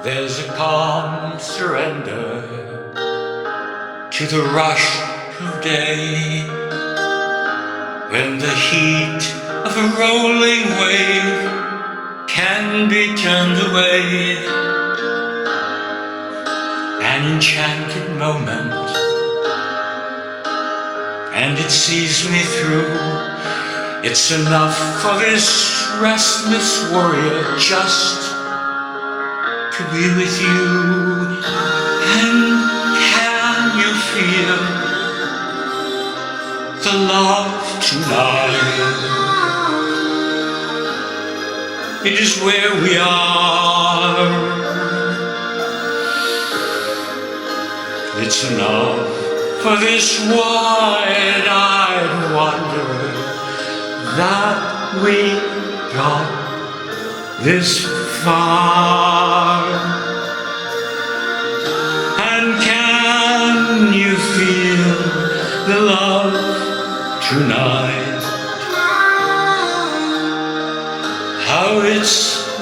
There's a calm surrender to the rush of day, when the heat of a rolling wave can be turned away. An enchanted moment, and it sees me through. It's enough for this restless warrior just to be with you. And can you feel the love tonight? It is where we are. It's enough for this wide-eyed wanderer that we got this far. And can you feel the love tonight? How it's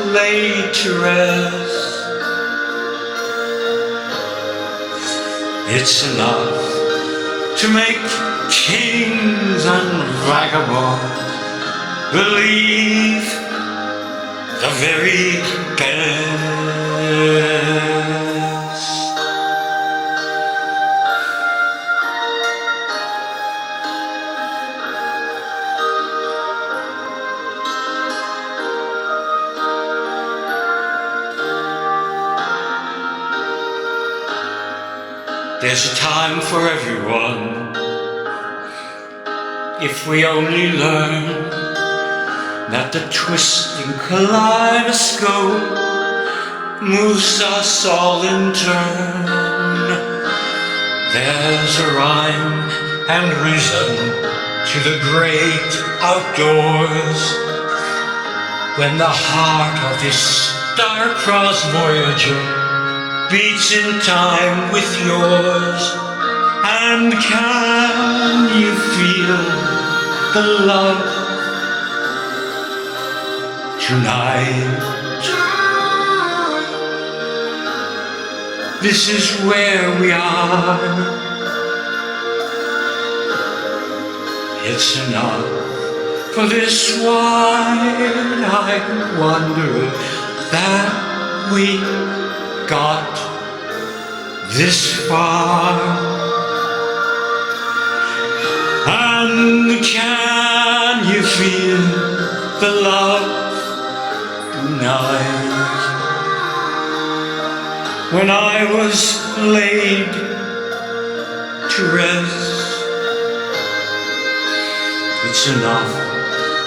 laid to rest. It's enough to make kings and vagabonds believe the very best. There's a time for everyone, if we only learn that the twisting kaleidoscope moves us all in turn. There's a rhyme and reason to the great outdoors, when the heart of this star-crossed voyager beats in time with yours. And can you feel the love tonight? This is where we are. It's enough for this wide-eyed wanderer that we got this far. And can you feel the love tonight? When I was laid to rest, it's enough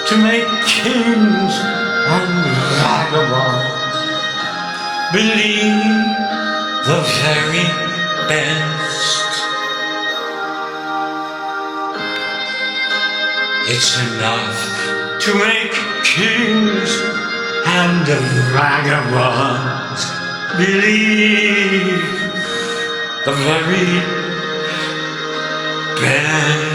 to make kings and vagabonds believe the very best. It's enough to make kings and vagabonds believe the very best.